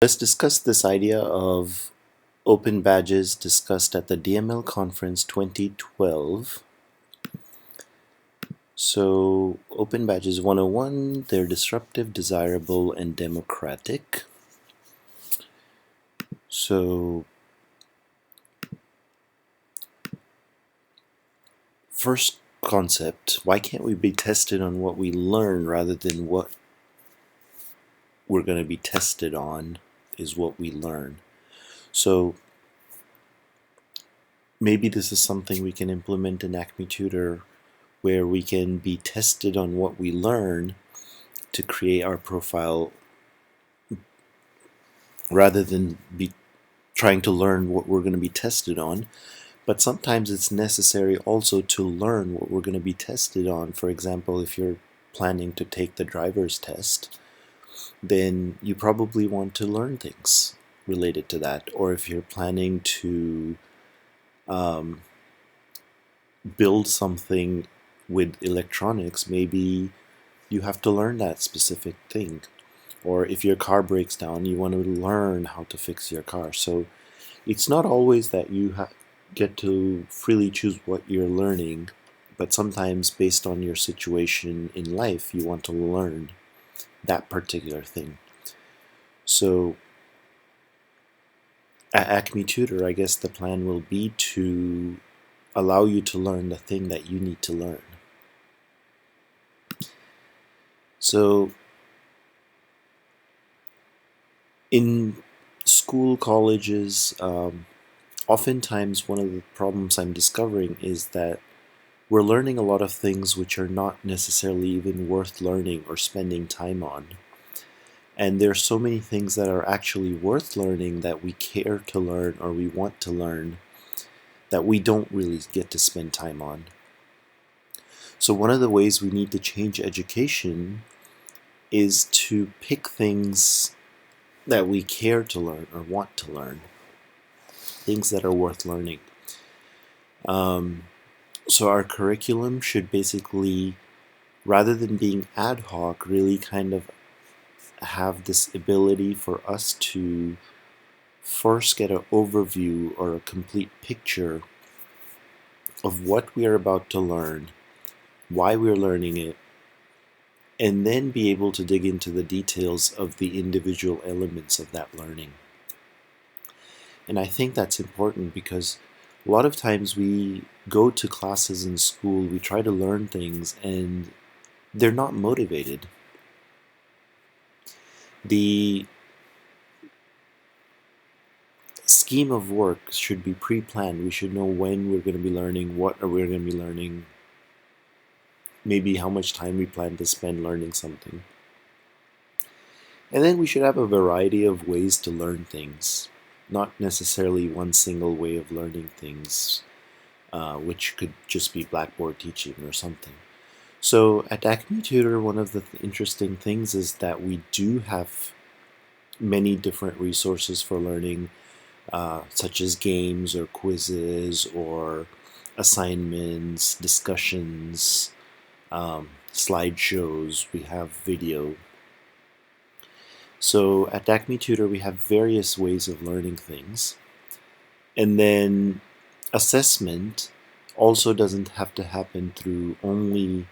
Let's discuss this idea of open badges discussed at the DML conference 2012. So, open badges 101, they're disruptive, desirable, and democratic. So, first concept, why can't we be tested on what we learn rather than what we're going to be tested on is what we learn? So, maybe this is something we can implement in Acmetutor where we can be tested on what we learn to create our profile rather than be trying to learn what we're going to be tested on. But sometimes it's necessary also to learn what we're going to be tested on. For example, if you're planning to take the driver's test, then you probably want to learn things related to that. Or if you're planning to build something with electronics, maybe you have to learn that specific thing. Or if your car breaks down, you want to learn how to fix your car. So it's not always that you get to freely choose what you're learning, but sometimes based on your situation in life, you want to learn that particular thing. So at Acmetutor, I guess the plan will be to allow you to learn the thing that you need to learn. So in school, colleges, oftentimes one of the problems I'm discovering is that we're learning a lot of things which are not necessarily even worth learning or spending time on. And there are so many things that are actually worth learning that we care to learn or we want to learn that we don't really get to spend time on. So one of the ways we need to change education is to pick things that we care to learn or want to learn, things that are worth learning. So our curriculum should basically, rather than being ad hoc, really kind of have this ability for us to first get an overview or a complete picture of what we are about to learn, why we're learning it, and then be able to dig into the details of the individual elements of that learning. And I think that's important because a lot of times we go to classes in school, we try to learn things, and they're not motivated. The scheme of work should be pre-planned. We should know when we're going to be learning, what are we going to be learning, maybe how much time we plan to spend learning something. And then we should have a variety of ways to learn things, not necessarily one single way of learning things, which could just be Blackboard teaching or something. So at Acmetutor, one of the interesting things is that we do have many different resources for learning, such as games or quizzes or assignments, discussions, slideshows. We have video. So at Acmetutor, we have various ways of learning things. And then assessment also doesn't have to happen through only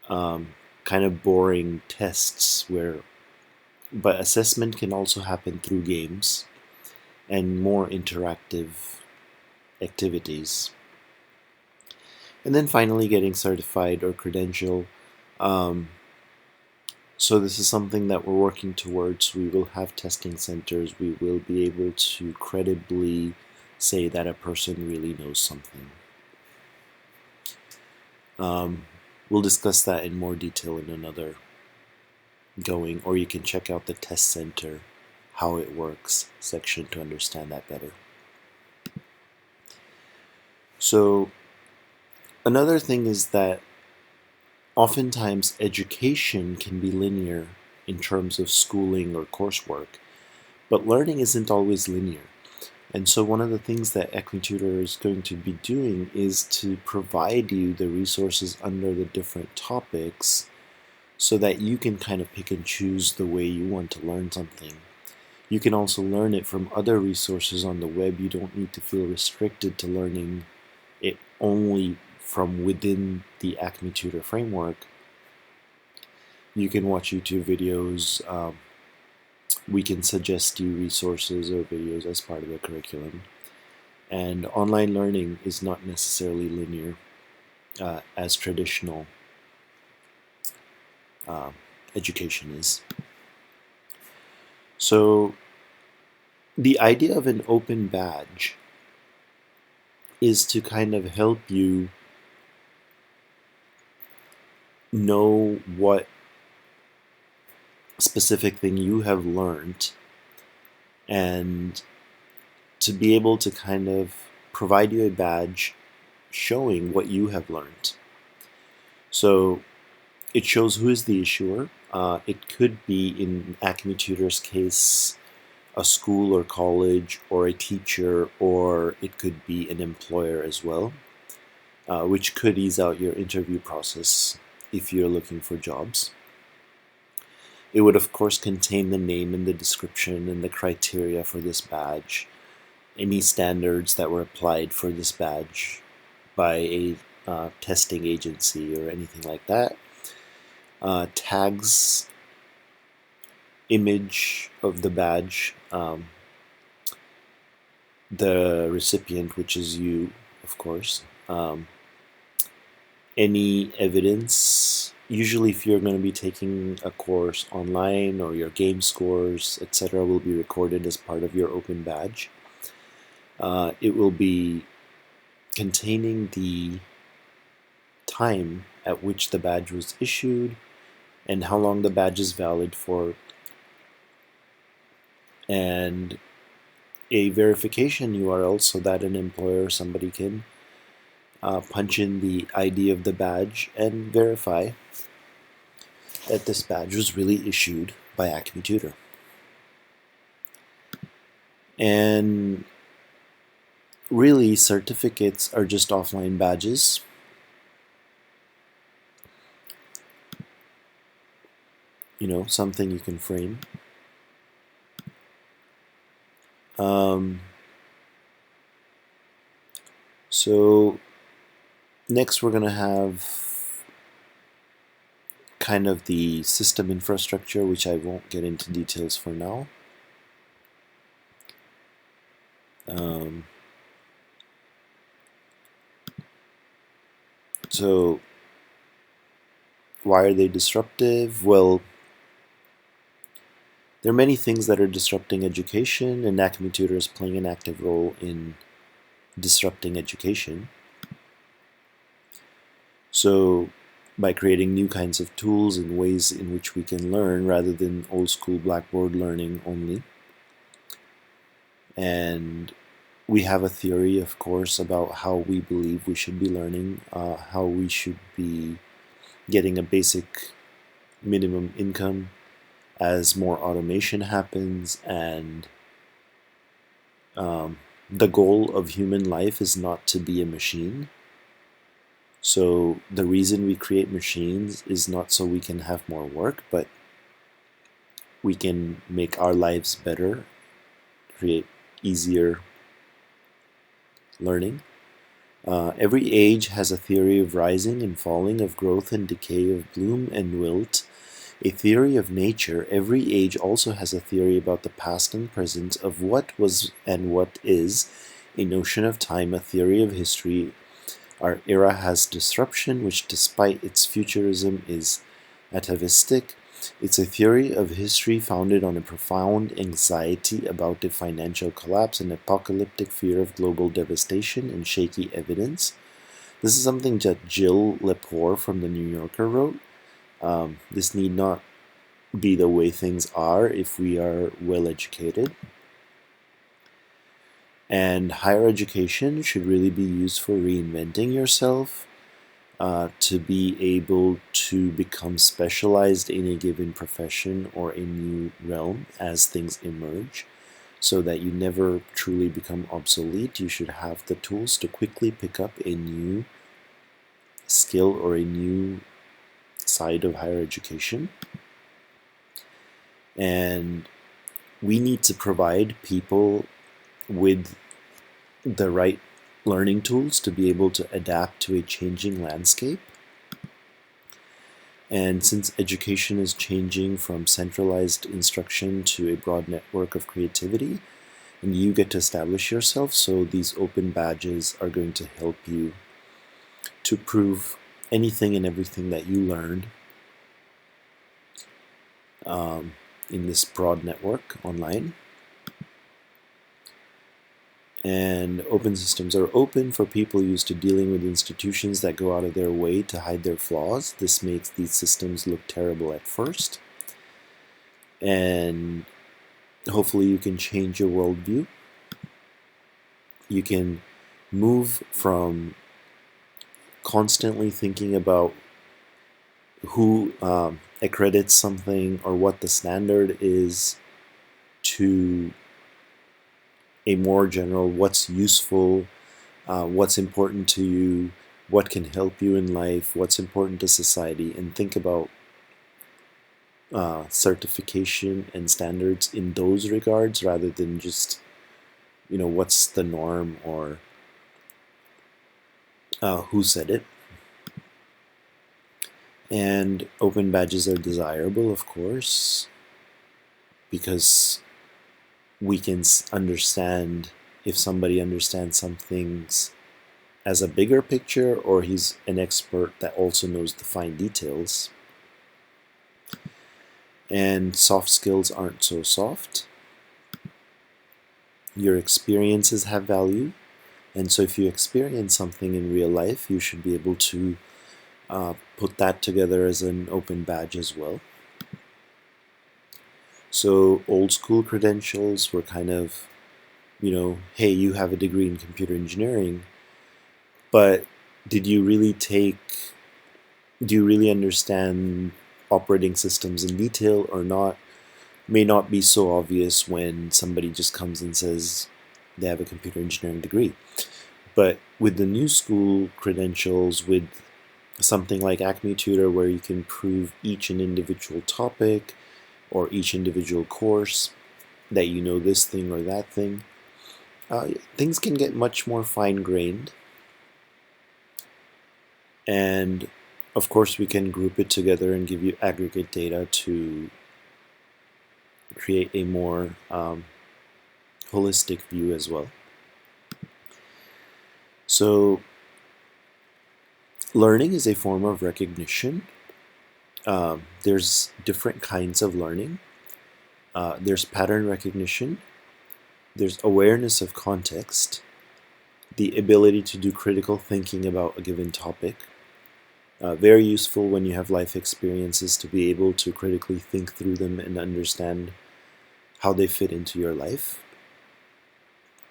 kind of boring tests, but assessment can also happen through games and more interactive activities. And then finally getting certified or credential. So this is something that we're working towards. We will have testing centers. We will be able to credibly say that a person really knows something. We'll discuss that in more detail in another going, or you can check out the test center, how it works section to understand that better. So another thing is that oftentimes education can be linear in terms of schooling or coursework, but learning isn't always linear. And so one of the things that Acmetutor is going to be doing is to provide you the resources under the different topics so that you can kind of pick and choose the way you want to learn something. You can also learn it from other resources on the web. You don't need to feel restricted to learning it only from within the Acmetutor framework. You can watch YouTube videos. We can suggest you resources or videos as part of the curriculum. And online learning is not necessarily linear as traditional education is. So the idea of an open badge is to kind of help you know what specific thing you have learned, and to be able to kind of provide you a badge showing what you have learned. So it shows who is the issuer. It could be, in Acmetutor's case, a school or college or a teacher, or it could be an employer as well, which could ease out your interview process if you're looking for jobs. It would of course contain the name and the description and the criteria for this badge, any standards that were applied for this badge by a testing agency or anything like that. Tags, image of the badge, the recipient, which is you, of course, any evidence. Usually if you're going to be taking a course online, or your game scores, etc., will be recorded as part of your open badge. It will be containing the time at which the badge was issued and how long the badge is valid for, and a verification URL so that an employer or somebody can punch in the ID of the badge and verify that this badge was really issued by Acmetutor. And really, certificates are just offline badges. You know, something you can frame. So next we're going to have kind of the system infrastructure, which I won't get into details for now. So why are they disruptive? Well, there are many things that are disrupting education, and Acmetutor is playing an active role in disrupting education. So by creating new kinds of tools and ways in which we can learn rather than old school blackboard learning only. And we have a theory, of course, about how we believe we should be learning, how we should be getting a basic minimum income as more automation happens, and the goal of human life is not to be a machine. So the reason we create machines is not so we can have more work, but we can make our lives better, create easier learning. Every age has a theory of rising and falling, of growth and decay, of bloom and wilt, a theory of nature. Every age also has a theory about the past and present, of what was and what is, a notion of time, a theory of history. Our era has disruption, which despite its futurism is atavistic. It's a theory of history founded on a profound anxiety about the financial collapse, an apocalyptic fear of global devastation, and shaky evidence. This is something that Jill Lepore from the New Yorker wrote. This need not be the way things are if we are well educated. And higher education should really be used for reinventing yourself, to be able to become specialized in a given profession or a new realm as things emerge, so that you never truly become obsolete. You should have the tools to quickly pick up a new skill or a new side of higher education. And we need to provide people with the right learning tools to be able to adapt to a changing landscape. And since education is changing from centralized instruction to a broad network of creativity, and you get to establish yourself, so these open badges are going to help you to prove anything and everything that you learned in this broad network online. And open systems are open for people used to dealing with institutions that go out of their way to hide their flaws. This makes these systems look terrible at first. And hopefully you can change your worldview. You can move from constantly thinking about who accredits something or what the standard is to a more general what's useful, what's important to you, what can help you in life, what's important to society, and think about certification and standards in those regards rather than just, what's the norm or who said it. And open badges are desirable, of course, because we can understand if somebody understands some things as a bigger picture or he's an expert that also knows the fine details. And soft skills aren't so soft. Your experiences have value, and so if you experience something in real life, you should be able to put that together as an open badge as well. So old school credentials were kind of, hey, you have a degree in computer engineering, but do you really understand operating systems in detail or not? May not be so obvious when somebody just comes and says they have a computer engineering degree. But with the new school credentials, with something like Acmetutor, where you can prove each and individual topic or each individual course that you know this thing or that thing, things can get much more fine-grained. And of course we can group it together and give you aggregate data to create a more holistic view as well. So learning is a form of recognition. There's different kinds of learning. There's pattern recognition. There's awareness of context, the ability to do critical thinking about a given topic. Very useful when you have life experiences to be able to critically think through them and understand how they fit into your life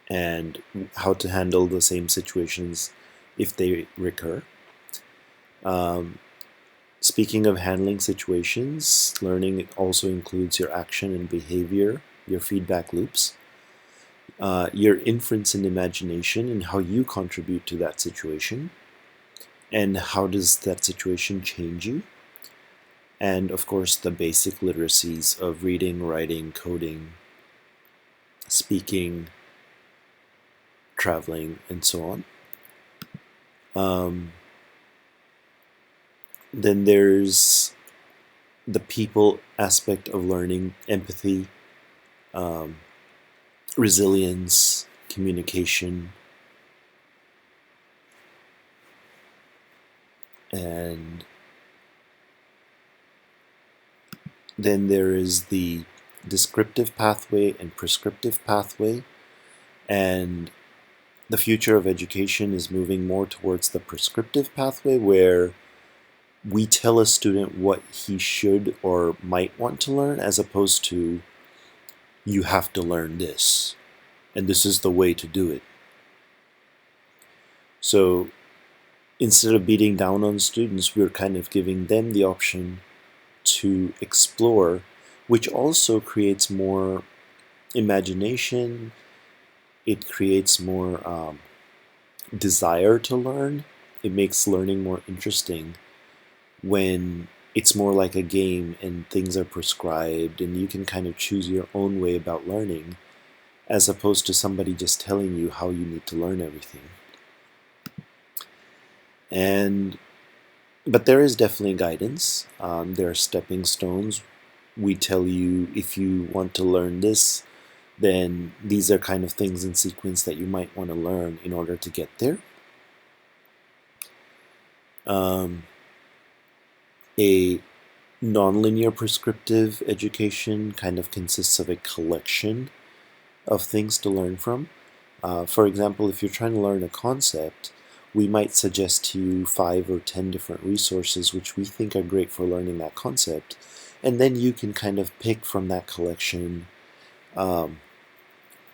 and how to handle the same situations if they recur. Speaking of handling situations, learning also includes your action and behavior, your feedback loops, your inference and imagination, and how you contribute to that situation, and how does that situation change you, and of course the basic literacies of reading, writing, coding, speaking, traveling, and so on. Then there's the people aspect of learning, empathy, resilience, communication, and then there is the descriptive pathway and prescriptive pathway, and the future of education is moving more towards the prescriptive pathway, where we tell a student what he should or might want to learn, as opposed to, you have to learn this, and this is the way to do it. So instead of beating down on students, we're kind of giving them the option to explore, which also creates more imagination. It creates more desire to learn. It makes learning more interesting when it's more like a game and things are prescribed and you can kind of choose your own way about learning, as opposed to somebody just telling you how you need to learn everything. But there is definitely guidance. There are stepping stones. We tell you, if you want to learn this, then these are kind of things in sequence that you might want to learn in order to get there. A nonlinear prescriptive education kind of consists of a collection of things to learn from. For example, if you're trying to learn a concept, we might suggest to you 5 or 10 different resources which we think are great for learning that concept, and then you can kind of pick from that collection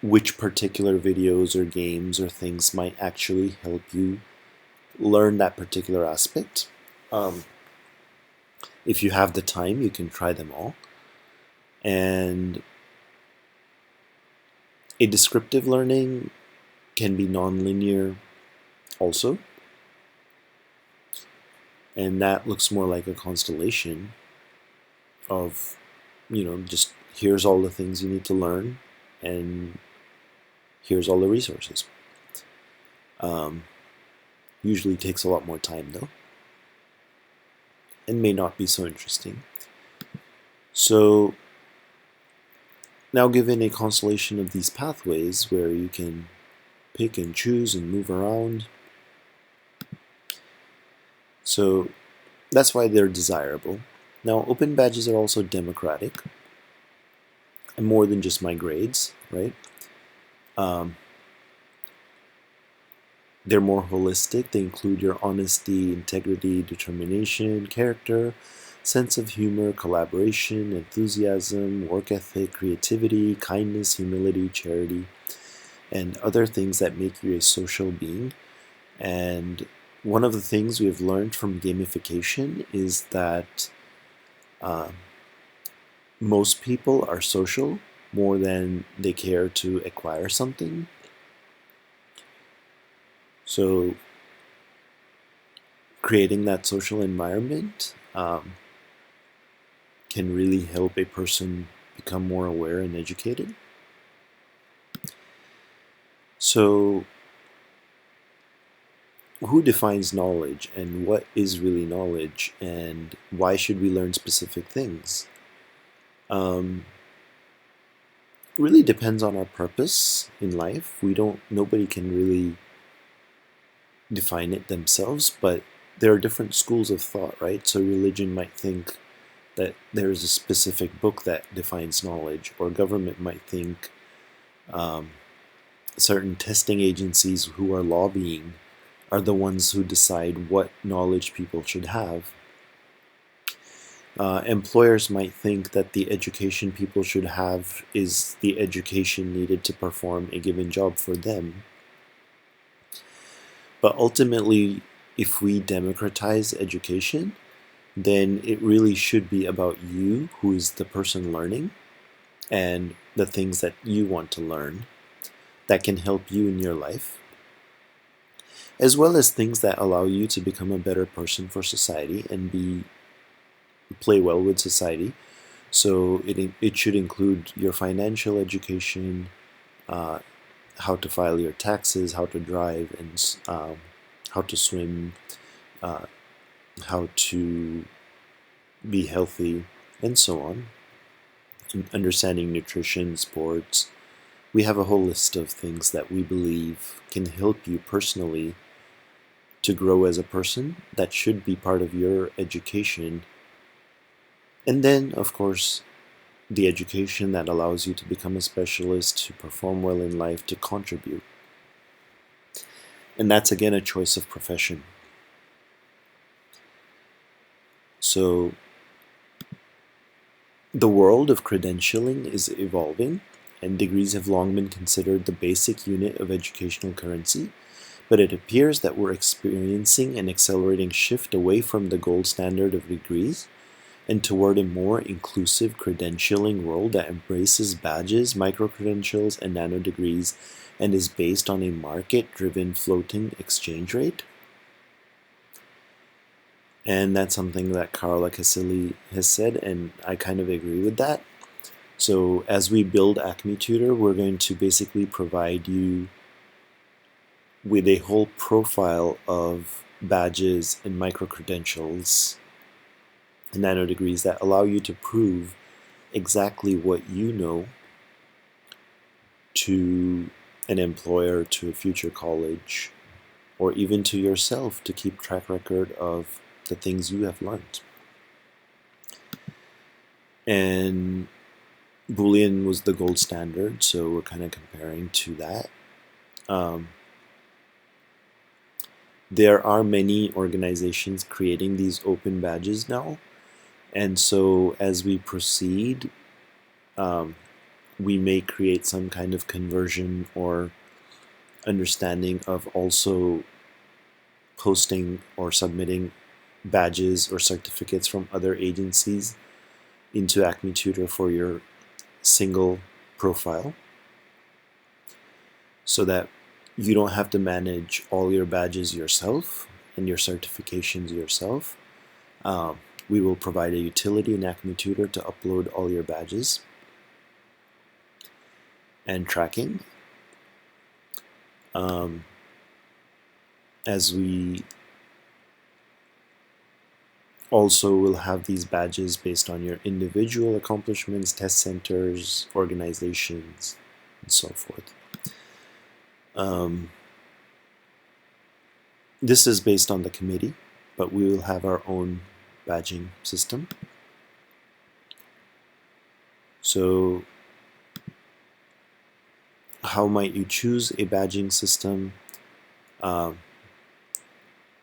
which particular videos or games or things might actually help you learn that particular aspect. If you have the time, you can try them all. And a descriptive learning can be nonlinear also. And that looks more like a constellation of, just here's all the things you need to learn and here's all the resources. Usually takes a lot more time though, and may not be so interesting. So now, given a constellation of these pathways where you can pick and choose and move around, so that's why they're desirable. Now, open badges are also democratic and more than just my grades, right? They're more holistic. They include your honesty, integrity, determination, character, sense of humor, collaboration, enthusiasm, work ethic, creativity, kindness, humility, charity, and other things that make you a social being. And one of the things we have learned from gamification is that most people are social more than they care to acquire something. So creating that social environment can really help a person become more aware and educated. So who defines knowledge, and what is really knowledge, and why should we learn specific things? Really depends on our purpose in life. Nobody can really define it themselves, but there are different schools of thought, right? So religion might think that there is a specific book that defines knowledge, or government might think certain testing agencies who are lobbying are the ones who decide what knowledge people should have. Employers might think that the education people should have is the education needed to perform a given job for them. But ultimately, if we democratize education, then it really should be about you, who is the person learning, and the things that you want to learn that can help you in your life, as well as things that allow you to become a better person for society and play well with society. So it should include your financial education, how to file your taxes, how to drive, and how to swim, how to be healthy, and so on. And understanding nutrition, sports. We have a whole list of things that we believe can help you personally to grow as a person that should be part of your education. And then, of course, the education that allows you to become a specialist, to perform well in life, to contribute. And that's again a choice of profession. So the world of credentialing is evolving, and degrees have long been considered the basic unit of educational currency, but it appears that we're experiencing an accelerating shift away from the gold standard of degrees and toward a more inclusive credentialing world that embraces badges, micro-credentials, and nano-degrees, and is based on a market-driven floating exchange rate. And that's something that Carla Casilli has said, and I kind of agree with that. So as we build Acmetutor, we're going to basically provide you with a whole profile of badges and micro-credentials and nanodegrees that allow you to prove exactly what you know to an employer, to a future college, or even to yourself to keep track record of the things you have learned. And Boolean was the gold standard, so we're kind of comparing to that. There are many organizations creating these open badges now, and so as we proceed, we may create some kind of conversion or understanding of also posting or submitting badges or certificates from other agencies into Acmetutor for your single profile, so that you don't have to manage all your badges yourself and your certifications yourself. We will provide a utility in Acmetutor to upload all your badges and tracking. As we also will have these badges based on your individual accomplishments, test centers, organizations, and so forth. This is based on the committee, but we will have our own badging system. So how might you choose a badging system?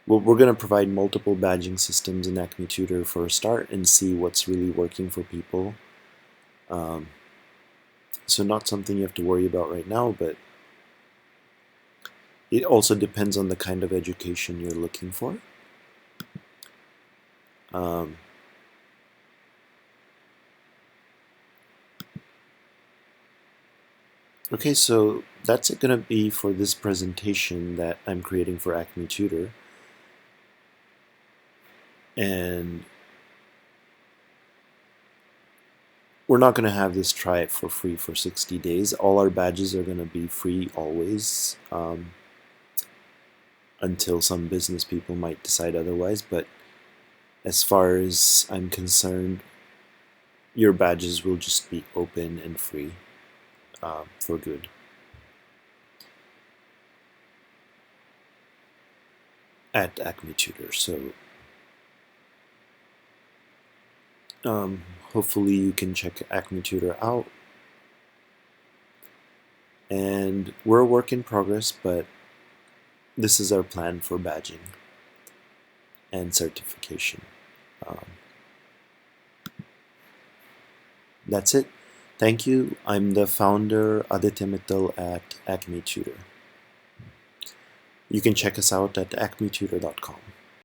Well, we're going to provide multiple badging systems in Acmetutor for a start and see what's really working for people. So not something you have to worry about right now, but it also depends on the kind of education you're looking for. Okay, so that's going to be for this presentation that I'm creating for Acmetutor. And we're not going to have this try it for free for 60 days. All our badges are going to be free always, until some business people might decide otherwise. But as far as I'm concerned, your badges will just be open and free for good. At Acmetutor. So hopefully you can check Acmetutor out. And we're a work in progress, but this is our plan for badging and certification. That's it. Thank you. I'm the founder, Aditya Mittal at Acmetutor. You can check us out at acmetutor.com.